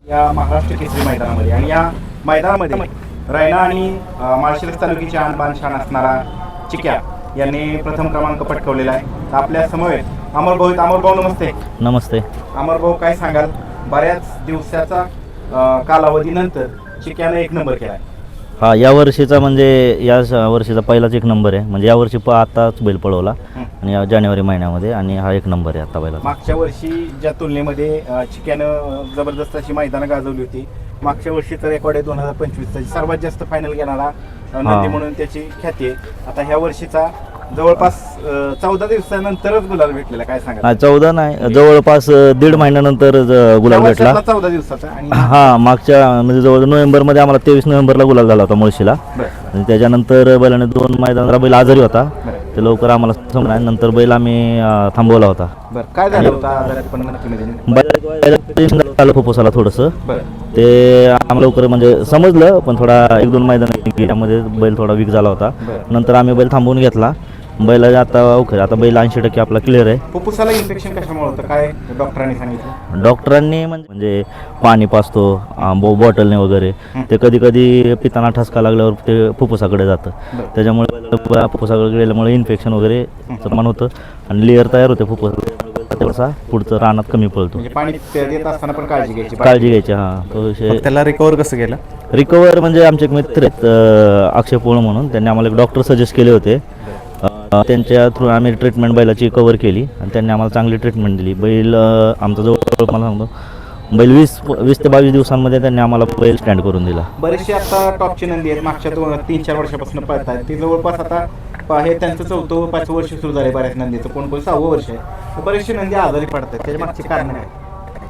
या महाराष्ट्र केसरी मैदानामध्ये आणि या मैदानामध्ये रायना आणि माळशिरस तालुक्याची आणबाण शान असणारा चिक्या यांनी प्रथम क्रमांक पटकावलेला आहे. आपल्या समवेत अमरभाऊ. अमरभाऊ नमस्ते. नमस्ते. अमरभाऊ, काय सांगाल? बऱ्याच दिवसाचा कालावधीनंतर चिक्याने एक नंबर केला आहे. हा, या वर्षीचा म्हणजे या वर्षीचा पहिलाच एक नंबर आहे. म्हणजे यावर्षी आताच बैल पळवला आणि या जानेवारी महिन्यामध्ये, आणि हा एक नंबर आहे आता बैला. मागच्या वर्षी ज्या तुलनेमध्ये चिक्यानं जबरदस्त अशी मैदानं गाजवली होती. मागच्या वर्षीचा रेकॉर्ड आहे 2025चा, सर्वात जास्त फायनल घेणारा नंदी म्हणून त्याची ख्याती आहे. आता ह्या वर्षीचा जवळपास 14 दिवसानंतरच गुलाल भेटलेला, काय सांगा? 14 नाही, जवळपास 1.5 महिन्यानंतर गुलाल भेटला. 14 दिवसाचा. आणि हा, मागच्या म्हणजे जवळ नोव्हेंबरमध्ये आम्हाला 23 नोव्हेंबरला गुलाल झाला होता मुळशीला. आणि त्याच्यानंतर बैलाने 2 मैदानाला बैल आजारी होता, ते लवकर आम्हाला समजलं. नंतर बैल आम्ही थांबवला होता. काय झालं होतं आजारीपण नक्की? बैल फुफ्फुसाला थोडंसं, ते आम्हाला लवकर म्हणजे समजलं, पण थोडा 1-2 मैदान त्यामध्ये बैल थोडा वीक झाला होता. नंतर आम्ही बैल थांबवून घेतला. बैल आता ओके, आता बैल 80% आपला क्लिअर आहे. फुफ्फुसाला इन्फेक्शन कशामुळे होतं, काय डॉक्टरांनी सांगितलं? डॉक्टरांनी म्हणजे पाणी पाजतो बॉटलने वगैरे, ते कधी कधी पिताना ठसका लागल्यावर ते फुफ्फुसाकडे जातं. त्याच्यामुळे फुफ्फुसाकडे गेल्यामुळे इन्फेक्शन वगैरे प्रमाण होतं आणि लेअर तयार होते फुफ्फुसाला. थोडासा पुढचं रानात कमी पळतो. म्हणजे पाणी देत असताना पण काळजी घ्यायची. हां, तो विषय. त्याला रिकवर कसं केलं? रिकवर म्हणजे आमचे एक मित्र आहेत अक्षय पोळ म्हणून, त्यांनी आम्हाला एक डॉक्टर सजेस्ट केले होते. त्यांच्या थ्रू आम्ही ट्रीटमेंट बैलाची कव्हर केली आणि त्यांनी आम्हाला चांगली ट्रीटमेंट दिली. बैल आमचा जवळ मला सांगतो बैल 20 ते 22 दिवसांमध्ये त्यांनी आम्हाला बैल स्टँड करून दिला. बरेचसे आता टॉपची नंदी आहेत, मागच्या 3-4 वर्षापासून पळत आहेत. ते जवळपास आता हे त्यांचं 4-5 वर्ष सुरू झाले. बऱ्याच नंदीचं कोण 6वं वर्ष आहे. बरेचसे नंदी आजारी पडतात, त्याच्या मागचे कारण आहे.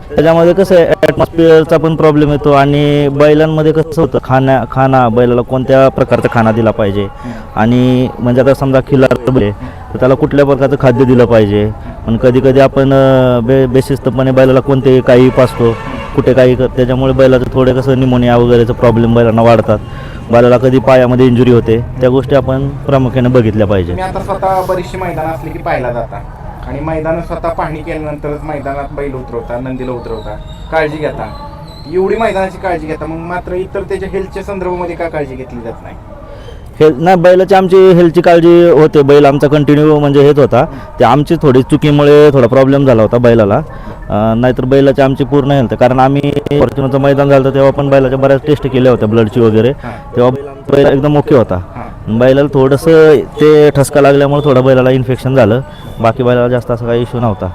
त्याच्यामध्ये कसं आहे, ॲटमॉस्फिअरचा पण प्रॉब्लेम येतो आणि बैलांमध्ये कसं होतं, खाना बैलाला कोणत्या प्रकारचा खाना दिला पाहिजे, आणि म्हणजे आता समजा खिल्लार आहे तर त्याला कुठल्या प्रकारचं खाद्य दिलं पाहिजे. पण कधी कधी आपण बेशिस्तपणे बैलाला कोणते काही पासतो, कुठे काही त्याच्यामुळे बैलाचं थोडे कसं निमोनिया वगैरेचं प्रॉब्लेम बैलांना वाढतात. बैलाला कधी पायामध्ये इंजुरी होते, त्या गोष्टी आपण प्रामुख्याने बघितल्या पाहिजे. मी आता स्वतः बरीचशी मैदान असली की पाहायला जाता आणि मैदान स्वतः पाहणी केल्यानंतरच मैदानात बैल उतरवता, नंदीला उतरवता, काळजी घेता. एवढी मैदानाची काळजी घेता, मग मात्र इतर त्याच्या हेल्थच्या संदर्भामध्ये का काळजी घेतली जात नाही? नाही, बैलाची आमची हेल्थची काळजी होते. बैल आमचा कंटिन्यू म्हणजे हेच होता. ते आमची थोडी चुकीमुळे थोडा प्रॉब्लेम झाला होता बैलाला, नाहीतर बैलाची आमची पूर्ण हेल्थ. कारण आम्ही फॉर्च्युनरचं मैदान झालं तेव्हा पण बैलाच्या बऱ्याच टेस्ट केल्या होत्या ब्लडची वगैरे, तेव्हा बैल एकदम ओके होता. बैलाला थोडंसं ते ठसका लागल्यामुळे थोडं बैलाला इन्फेक्शन झालं, बाकी बैलाला जास्त असा काही इश्यू नव्हता.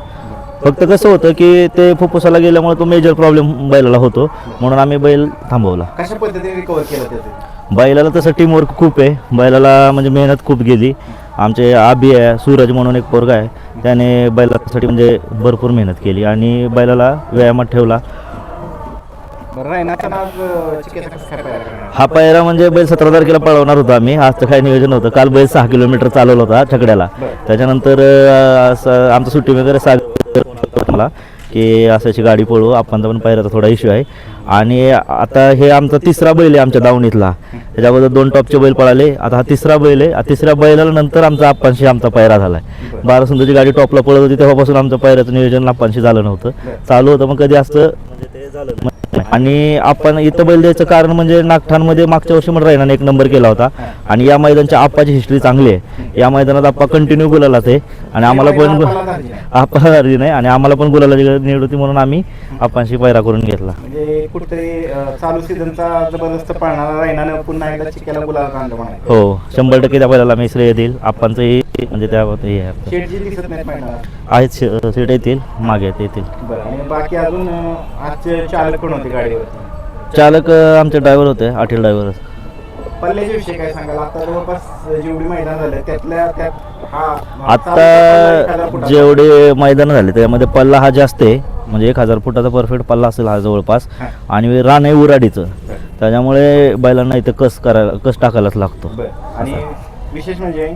फक्त कसं होतं की ते फुफ्फुसाला गेल्यामुळे तो मेजर प्रॉब्लेम बैलाला होतो, म्हणून आम्ही बैल थांबवला. कशा पद्धतीने रिकवर केलं त्याचं? बैलाला तसं टीमवर्क खूप आहे. बैलाला म्हणजे मेहनत खूप गेली. आमचे आबी आहे, सूरज म्हणून एक पोरगा आहे, त्याने बैलासाठी म्हणजे भरपूर मेहनत केली आणि बैलाला व्यायामात ठेवला. हा पायरा म्हणजे बैल 17 तारखेला पळवणार होता आम्ही. आजचं काय नियोजन होतं, काल बैल 6 किलोमीटर चालवला होता छकड्याला. त्याच्यानंतर आमचं सुट्टी वगैरे मला की असाची गाडी पळवू, आपणचा पण पायराचा थोडा इश्यू आहे. आणि आता हे आमचा 3रा बैल आहे आमच्या दावणीतला. त्याच्याबद्दल 2 टॉपचे बैल पळाले, आता हा 3रा बैल आहे. 3ऱ्या बैलाला नंतर आमचा पायरा झाला आहे. 12 सुंदरची गाडी टॉपला पळत होती तेव्हापासून आमचं पायऱ्याचं नियोजन आपणशी झालं नव्हतं. चालू होतं पण कधी असतं ते झालं. आणि आपण इथं बैल द्यायचं कारण म्हणजे नागठाणमध्ये मागच्या वर्षी म्हणून रायनाने 1 नंबर केला होता आणि या मैदानाची आप्पाची हिस्ट्री चांगली आहे. या मैदानात आप्पा कंटिन्यू गुलालाच आहे आणि आम्हाला पण आप्पा अर्धी नाही आणि आम्हाला पण गुलालाची निवड होती, म्हणून आम्ही आप्पांशी पायरा करून घेतला. म्हणजे कुठेतरी चालू सीझनचा जबरदस्त पाळणारा रायनाने पुन्हा एकदा चिक्याला गुलाल आणलं म्हणाले. हो, 100% त्या बैलाला मी श्रेय देईल. आप्पांचंही म्हणजे त्या शेटजी दिसत नाहीत मैदानात? आहेत, सीट येतील, मागे येतील. आणि बाकी अजून आजचे चालक कोण होते गाडीवर? चालक आमचे ड्रायव्हर होते, आटील ड्रायव्हर. पल्ल्याच्या विषयी काय सांगाल? आता जवळपास जेवढी मैदान झाले त्यातल्या त्यात आता जेवढे मैदान झाले त्यामध्ये पल्ला हा जास्त आहे, म्हणजे 1000 फुटाचा परफेक्ट पल्ला असेल हा जवळपास. आणि रान आहे उराडीचं, त्याच्यामुळे बैलांना इथं कस टाकायलाच लागतो. आणि विशेष म्हणजे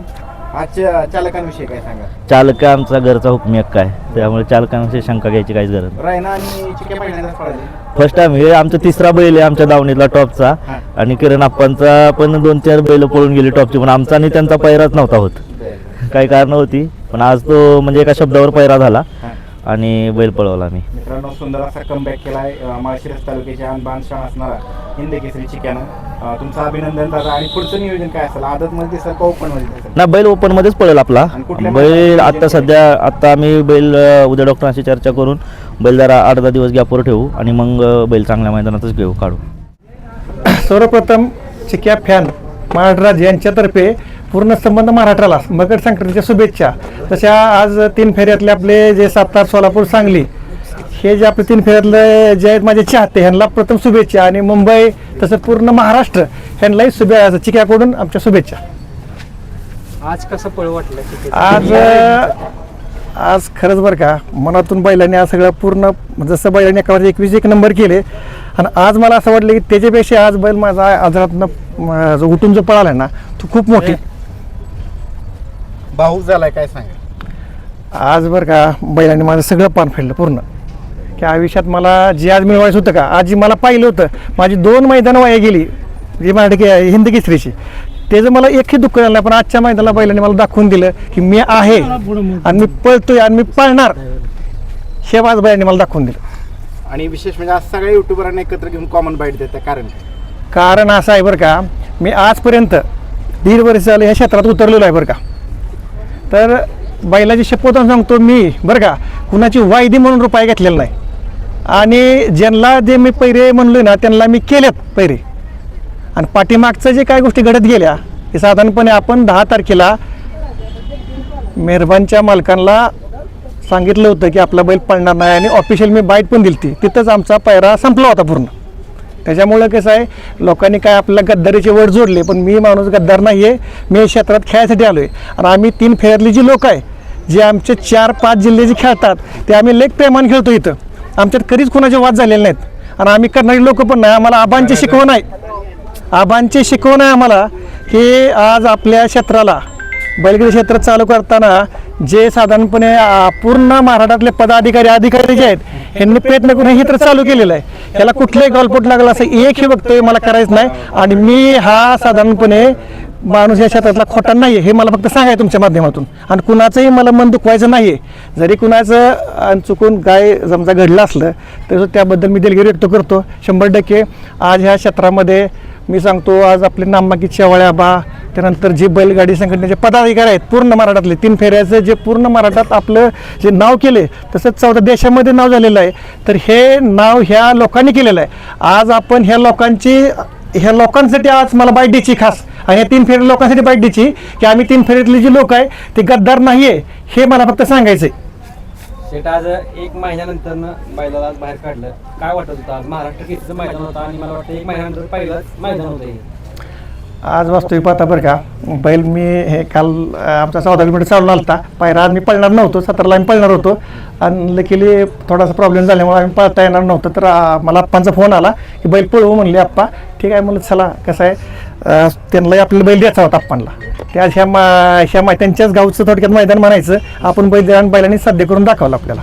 आजच्या चालकांविषयी काय सांगा? चालक आमचा घरचा हुकमी हक्क आहे, त्यामुळे चालकांविषयी शंका घ्यायची काहीच गरज नाही. रायना आणि चिक्या पहिल्यांदाच पळाले. First time. हे आमचा 3रा बैल आहे आमच्या दावणीतला टॉपचा. आणि किरण आप्पांचा पण 2-4 बैल पळून गेली टॉपची, पण आमचा आणि त्यांचा पैराच नव्हता होत. काही कारण होती, पण आज तो म्हणजे एका शब्दावर पैरा झाला आणि बैल पळवला मी. मित्रांनो, सुंदर असा कमबॅक केलाय माळशिरस तालुक्याच्या अनबान शाळा असणारा हिंद केसरी चिक्यानं. तुमचं अभिनंदन दादा. आणि पुढचं नियोजन काय असेल? आदत मध्ये दिसेल का ओपन मध्ये दिसेल? ना बैल ओपनमध्येच पळेल आपला बैल. आता आम्ही बैल उद्या डॉक्टरांशी चर्चा करून बैल जरा 8-10 दिवस गॅपवर ठेवू आणि मग बैल चांगल्या मैदानातच काढू. सर्वप्रथम चिक्या फॅन महाराज यांच्यातर्फे पूर्ण संबंध महाराष्ट्राला मकर संक्रांतीच्या शुभेच्छा. तशा आज 3 फेऱ्यातले आपले जे सातारा, सोलापूर, सांगली हे जे आपले 3 फेऱ्यातले जे आहेत माझे चाहते ह्यांना प्रथम शुभेच्छा. आणि मुंबई तसं पूर्ण महाराष्ट्र ह्यांनाही चिक्याकडून आमच्या शुभेच्छा. आज कसं पळ वाटलं? आज खरंच बरं का मनातून बैलांनी आज सगळं पूर्ण जसं बैलांनी एका 21 नंबर केले. आणि आज मला असं वाटलं की त्याच्यापेक्षा आज बैल माझा आजारातनं जो उठून जो पळाला ना तो खूप मोठी भाऊक झालाय, काय सांगा? आज बरं का बैलांनी माझं सगळं पान फेडलं पूर्ण. की आयुष्यात मला जे आज मिळवायचं होतं का, आज जी मला पाहिलं होतं माझी 2 मैदानं वाया गेली जी मराठी हिंद केसरीची, त्याचं मला एकही दुःख झालं नाही. पण आजच्या मैदानाला बैलांनी मला दाखवून दिलं की मी आहे आणि मी पळतोय आणि मी पळणार, हे आज बैलांनी मला दाखवून दिलं. आणि विशेष म्हणजे आज सगळ्या युट्यूबरांना एकत्र घेऊन कॉमन बाईट देतं. कारण असं आहे बरं का, मी आजपर्यंत 1.5 वर्ष झालं ह्या क्षेत्रात उतरलेलो आहे बरं का. तर बैलाची शपथ सांगतो मी बरं का, कुणाची वायदी म्हणून रुपये घेतलेला नाही. आणि ज्यांना जे मी पैरे म्हणलो ना त्यांना मी केलेत पैरे. आणि पाठीमागचं जे काही गोष्टी घडत गेल्या हे साधारणपणे आपण 10 तारखेला मेहरबानच्या मालकांना सांगितलं होतं की आपला बैल पळणार नाही. आणि ऑफिशियल मी बाईट पण दिली ती, तिथंच आमचा पायरा संपला होता पूर्ण. त्याच्यामुळं कसं आहे, लोकांनी काय आपल्याला गद्दारीचे वर जोडले, पण मी माणूस गद्दार नाही आहे. मी क्षेत्रात खेळायसाठी आलो आहे. आणि आम्ही 3 फेऱ्यातली जी लोक आहे जे आमचे 4-5 जिल्हे जे खेळतात ते आम्ही लेख प्रेमाने खेळतो इथं. आमच्यात कधीच कोणाचे वाद झालेले नाहीत. आणि आम्ही करणारी लोक पण नाही. आम्हाला आबांची शिकवण आहे, आबांची शिकवण आहे आम्हाला की आज आपल्या क्षेत्राला बैलगाडी क्षेत्र चालू करताना जे साधारणपणे पूर्ण महाराष्ट्रातले अधिकारी जे आहेत ह्यांनी प्रयत्न करून हे तर चालू केलेलं आहे. ह्याला कुठलाही गॉलपोट लागला असं एकही वक्तव्य मला करायचं नाही. आणि मी हा साधारणपणे माणूस या क्षेत्रातला खोटा नाही आहे हे मला फक्त सांगायचं तुमच्या माध्यमातून. आणि कुणाचंही मला मन दुखवायचं नाही आहे. जरी कुणाचं चुकून काय समजा घडलं असलं तर त्याबद्दल मी दिलगिरी व्यक्त करतो. 100% आज ह्या क्षेत्रामध्ये मी सांगतो, आज आपले नामांकित शेवाळे आबा, त्यानंतर जे बैलगाडी संघटनेचे पदाधिकारी आहेत पूर्ण महाराष्ट्रातले 3 फेऱ्याचं जे पूर्ण महाराष्ट्रात आपलं जे नाव केले तसंच 14 देशामध्ये नाव झालेलं आहे. तर हे नाव ह्या लोकांनी केलेलं आहे. आज आपण ह्या लोकांसाठी आज मला बाईट द्यायची खास. आणि या 3 फेरी लोकांसाठी बाईट द्यायची की आम्ही 3 फेरीतले जे लोक आहे ते गद्दार नाही आहे हे मला फक्त सांगायचं आहे. शेट आज 1 महिन्यानंतर बैलाला आज बाहेर काढलं, काय वाटत होतं? आज महाराष्ट्र केसरीचं मैदान होतं आणि मला वाटतं 1 महिन्यानंतर पहिलंच मैदान होतं हे. आज वास्तविक पाहता बरं का, बैल मी हे काल आमचा 14 किलोमीटर चालून आलता पायरा. आज मी पळणार नव्हतो, 17ला आम्ही पळणार होतो. आणि लकीली थोडासा प्रॉब्लेम झाल्यामुळे आम्ही पळता येणार नव्हतं. तर मला आप्पांचा फोन आला की बैल पळवू म्हणले. आप्पा ठीक आहे म्हणलं, चला कसं आहे त्यांनाही आपल्याला बैल द्यायचा होता आप्पांना. त्या त्यांच्याच गावचं थोडक्यात मैदान म्हणायचं. आपण बैल आणि बैलांनी साध्य करून दाखवलं आपल्याला.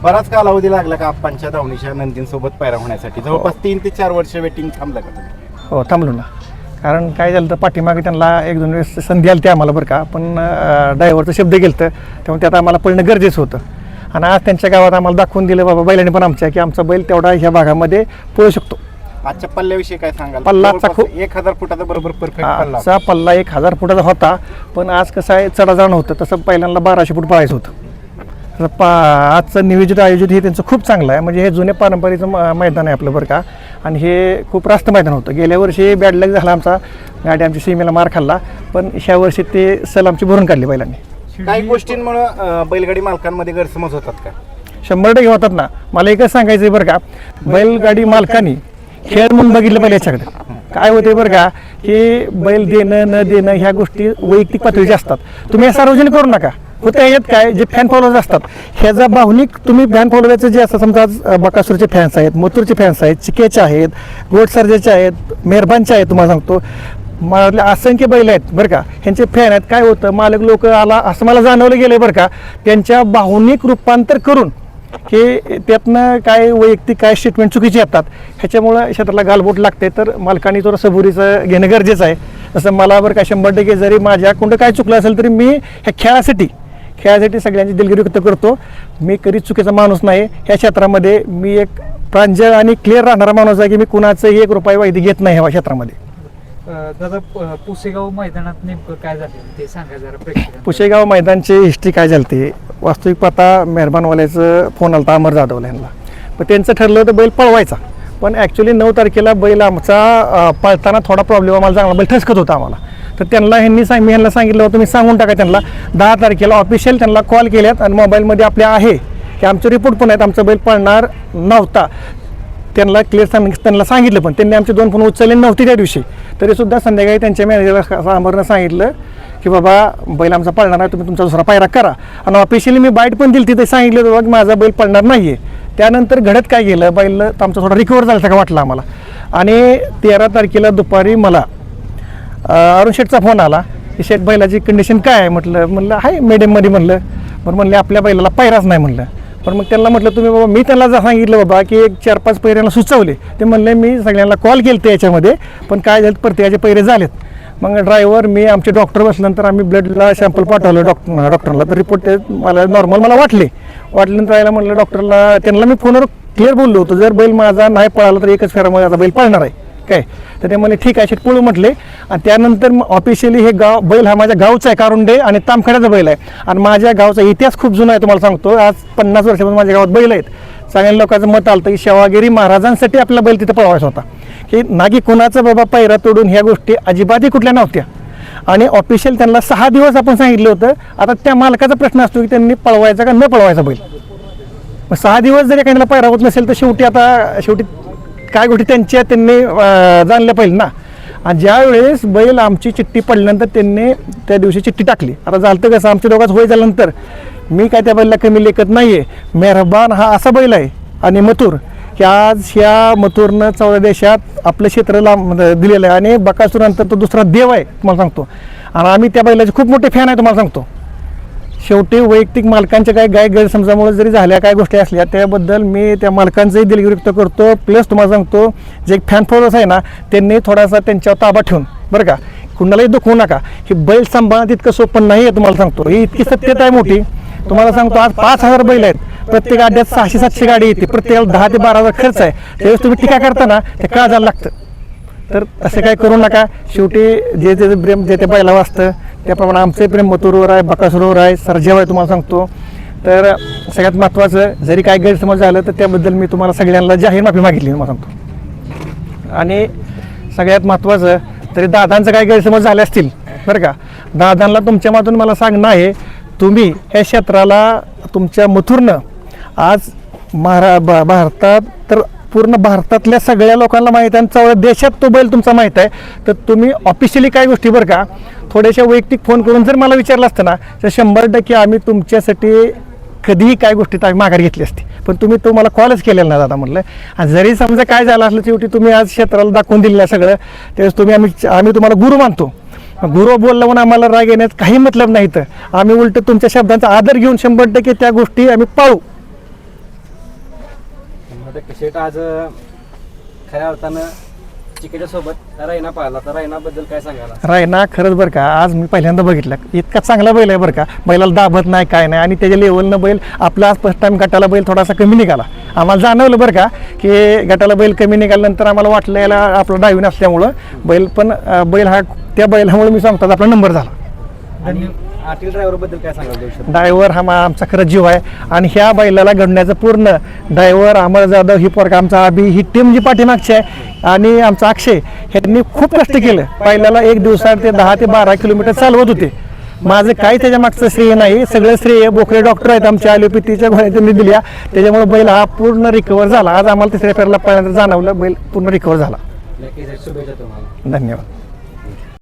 बराच कालावधी लागला का आप्पांच्या धावणीच्या नंदींसोबत पायरा होण्यासाठी? जवळपास 3 ते 4 वर्ष वेटिंग थांबलं का तुम्ही? हो, थांबलो ना. कारण काय झालं तर पाठीमागे त्यांना 1-2 वेळेस संधी आली ती आम्हाला बरं का. पण ड्रायव्हरचं शब्द गेलं तर त्यामुळे त्यात आम्हाला पळणं गरजेचं होतं. आणि आज त्यांच्या गावात आम्हाला दाखवून दिलं बाबा बैलांनी पण आमच्या की आमचा बैल तेवढा ह्या भागामध्ये पळू शकतो. आजच्या पल्ल्याविषयी काय सांगाल? पल्लाचा खूप 1000 फुटाचा बरोबर परफेक्ट पल्ला. आजचा पल्ला 1000 फुटाचा होता. पण आज कसं आहे, चढाजाण नव्हतं. तसं पहिल्यांदा 1200 फूट पळायचं होतं. आजचं नियोजित आयोजित हे त्यांचं खूप चांगलं आहे. म्हणजे हे जुने पारंपरिक मैदान आहे आपलं बरं का. आणि हे खूप रास्त मैदान होतं. गेल्या वर्षी बॅड लक झाला आमचा, गाडी आमची सीमेला मार खाल्ला. पण ह्या वर्षी ते सल आमची भरून काढली बैलांनी. काही गोष्टींमुळे बैलगाडी मालकांमध्ये गैरसमज होतात का? 100% होतात ना. मला एकच सांगायचं आहे बरं का, बैलगाडी मालकांनी खेळ म्हणून बघितलं पाहिजे. याच्याकडे काय होते बरं का, की बैल देणं न देणं ह्या गोष्टी वैयक्तिक पातळीच्या असतात. तुम्ही हे सार्वजनिक करू नका. होतं यात काय, जे फॅन फॉलोअर्स असतात ह्याचा भावनिक तुम्ही फॅन फॉलोअरचे जे असतात, समजा बकासूरचे फॅन्स आहेत, मथुरचे फॅन्स आहेत, चिकेचे आहेत, गोट सर्जेचे आहेत, मेहरबानचे आहेत, तुम्हाला सांगतो मला असंख्य बैल आहेत बरं का, ह्यांचे फॅन आहेत. काय होतं, मालक लोक आला असं मला जाणवलं गेलं बरं का, त्यांच्या भावनिक रूपांतर करून की त्यातनं काय वैयक्तिक काय स्टेटमेंट चुकीचे येतात. ह्याच्यामुळं क्षेत्राला गालबोट लागते. तर मालकांनी थोडं सबुरीचं घेणं गरजेचं आहे. जसं मला बरं का 100% जरी माझ्याकडून काय चुकलं असेल तरी मी ह्या खेळासाठी ह्यासाठी सगळ्यांची दिलगिरी व्यक्त करतो. मी कधीच चुकीचा माणूस नाही. ह्या क्षेत्रामध्ये मी एक प्रांजळ आणि क्लिअर राहणारा माणूस आहे की मी कुणाचंही 1 रुपया वैधी घेत नाही ह्या क्षेत्रामध्ये. दादा पुसेगाव मैदानात नेमकं काय झालं ते सांगा जरा प्रेक्षकांना. पुशेगाव मैदानची हिस्ट्री काय झाली ते वास्तविक पाहता मेहरबानवाल्याचं फोन आला अमर जाधवला यांना. पण त्यांचं ठरलं होतं बैल पळवायचा, पण ॲक्च्युली 9 तारखेला बैल आमचा पळताना थोडा प्रॉब्लेम आम्हाला चांगला बैल ठसकत होता आम्हाला. तर त्यांना मी ह्यांना सांगितलं होतं, मी सांगून टाका त्यांना 10 तारखेला ऑफिशियल त्यांना कॉल केल्यात आणि मोबाईलमध्ये आपल्या आहे की आमचे रिपोर्ट पण आहेत, आमचा बैल पळणार नव्हता. त्यांना क्लिअर त्यांना सांगितलं, पण त्यांनी आमचे 2 फोन उचलले नव्हते त्या दिवशी. तरीसुद्धा संध्याकाळी त्यांच्या मॅनेजरला अमरनं सांगितलं की बाबा बैल आमचा पळणार आहे, तुम्ही तुमचा दुसरा पायरा करा. आणि ऑफिशियली मी बाईट पण दिली, तिथे सांगितलं होतं की माझा बैल पळणार नाही आहे. त्यानंतर घडत काय गेलं, बैल आमचा थोडा रिकवर झाला का वाटला आम्हाला. आणि 13 तारखेला दुपारी मला अरुण शेठचा फोन आला की शेठ बैलाची कंडिशन काय आहे. म्हणलं आहे मिडियममध्ये. म्हणले आपल्या बैलाला पायराच नाही म्हणलं. पण मग त्यांना म्हटलं तुम्ही बाबा, मी त्यांना सांगितलं बाबा की एक 4-5 पैऱ्यांना सुचवले. ते म्हणले मी सगळ्यांना कॉल केले ते याच्यामध्ये, पण काय झालं प्रत्येकाचे पैरे झालेत. मग ड्रायव्हर मी आमचे डॉक्टर बसल्यानंतर आम्ही ब्लडला सॅम्पल पाठवलं डॉक्टरला. तर रिपोर्ट मला नॉर्मल वाटल्यानंतर यायला म्हटलं डॉक्टरला, त्यांना मी फोनवर क्लिअर बोललो होतो जर बैल माझा नाही पळाला तर 1च फेऱ्यामध्ये आता बैल पळणार आहे काय. तर ते मला ठीक आहे शेट पळू म्हटले. आणि त्यानंतर ऑफिशियली हे बैल हा माझ्या गावचा आहे, कारुंडे आणि तामखेड्याचा बैल आहे. आणि माझ्या गावचा इतिहास खूप जुना आहे तुम्हाला सांगतो. आज 50 वर्षापासून माझ्या गावात बैल आहेत. सगळ्या लोकांचं मत आलं की शेवागिरी महाराजांसाठी आपला बैल तिथं पळवायचा होता, की ना की कुणाचा बाबा पैरा तोडून ह्या गोष्टी अजिबातही कुठल्या नव्हत्या. आणि ऑफिशियल त्यांना 6 दिवस आपण सांगितलं होतं. आता त्या मालकाचा प्रश्न असतो की त्यांनी पळवायचा का न पळवायचा बैल. मग 6 दिवस जर एखाद्याला पैरा होत नसेल तर शेवटी काय गोष्टी त्यांनी जाणल्या पाहिजे ना. आणि ज्यावेळेस बैल आमची चिठ्ठी पडल्यानंतर त्यांनी त्या दिवशी चिठ्ठी टाकली. आता झालं कसं, आमच्या दोघांच होय झाल्यानंतर मी काय त्या बैलला कमी लेखत नाही आहे. मेहरबान हा असा बैल आहे आणि मथुर की आज ह्या मथुरनं 14 देशात आपलं क्षेत्र दिलेलं आहे. आणि बकासूरनंतर तो दुसरा देव आहे तुम्हाला सांगतो. आणि आम्ही त्या बैलाचे खूप मोठे फॅन आहे तुम्हाला सांगतो. शेवटी वैयक्तिक मालकांच्या काही गैरसमजामुळे जरी झाल्या काय गोष्टी असल्या त्याबद्दल मी त्या मालकांचंही दिलगिरी व्यक्त करतो. प्लस तुम्हाला सांगतो जे फॅन फॉलोअर्स आहे ना त्यांनी थोडासा त्यांच्यावर ताबा ठेवून बरं का, कुणालाही दुखवू नका. ही बैल सांभाळणं इतकं सोपं नाही आहे तुम्हाला सांगतो. ही इतकी सत्यता आहे मोठी तुम्हाला सांगतो. आज 5,000 बैल आहेत, प्रत्येक अड्ड्यात 600-700 गाडी येते, प्रत्येकाला 10 ते 12,000 खर्च आहे. त्यावेळेस तुम्ही टीका करताना ते का जायला लागतं. तर असं काय करू नका. शेवटी जे त्याचं प्रेम जे त्या बैला वाचतं त्याप्रमाणे आमचं प्रेम मथुरवर आहे, बकासूरवर आहे, सर्जेवर आहे तुम्हाला सांगतो. तर सगळ्यात महत्त्वाचं जरी काय गैरसमज झालं तर त्याबद्दल मी तुम्हाला सगळ्यांना जाहीर माफी मागितली तुम्हाला सांगतो. आणि सगळ्यात महत्त्वाचं तरी दादांचं काय गैरसमज झाले असतील बरं का, दादांना तुमच्या मातून मला सांगणं आहे तुम्ही ह्या क्षेत्राला तुमच्या मथुरनं आज भारतात तर पूर्ण भारतातल्या सगळ्या लोकांना माहीत आहे आणि 14 देशात तो बैल तुमचा माहीत आहे. तर तुम्ही ऑफिशियली काय गोष्टी बरं का थोड्याशा वैयक्तिक फोन करून जर मला विचारलं असतं ना तर 100% आम्ही तुमच्यासाठी कधीही काय गोष्टीत आम्ही माघार घेतली असती. पण तुम्ही तो मला कॉलच केलेला नाही दादा म्हटलं. आणि जरी समजा काय झालं असलं शेवटी तुम्ही आज क्षेत्राला दाखवून दिलेलं सगळं त्यावेळेस तुम्ही आम्ही तुम्हाला गुरु मानतो. गुरु बोलला म्हणून आम्हाला राग येण्यात काही मतलब नाही. तर आम्ही उलट तुमच्या शब्दांचा आदर घेऊन 100% त्या गोष्टी आम्ही पाळू. शेट आज खऱ्या अर्थानं चिकेच्या सोबत रायना पाहिला तर रायनाबद्दल काय सांगायला. रायना खरंच बरं का आज मी पहिल्यांदा बघितलं इतका चांगला बैल आहे बरं का. बैलाला दाबत नाही काय नाही आणि त्याच्या लेवलनं बैल आपला आज फर्स्ट टाइम गटाला बैल थोडासा कमी निघाला. आम्हाला जाणवलं बरं का की गटाला बैल कमी निघाल्यानंतर आम्हाला वाटलं याला आपला डायव्हिंग असल्यामुळं बैल पण बैल हा त्या बैलामुळे मी सांगतो आपला नंबर झाला. आणि आटील ड्रायव्हरबद्दल काय सांगाल. ड्रायव्हर हा आमचा खरंच जीव आहे आणि ह्या बैलाला घडण्याचं पूर्ण ड्रायव्हर अमर जाधव ही पोरगा आमचा अभि ही टीम जी पाठीमागची आहे आणि आमचा अक्षय ह्यांनी खूप कष्ट केलं. बैलाला 1 दिवसात ते 10 ते 12 किलोमीटर चालवत होते. माझं काही त्याच्या मागचं श्रेय नाही, सगळं श्रेय बोकरे डॉक्टर आहेत आमच्या ॲलोपॅथीच्या गोळ्या त्यांनी दिल्या त्याच्यामुळे बैल हा पूर्ण रिकवर झाला. आज आम्हाला 3ऱ्या फेरीला पहिल्यांदा जाणवलं बैल पूर्ण रिकवर झाला. शुभेच्छा तुम्हाला. धन्यवाद.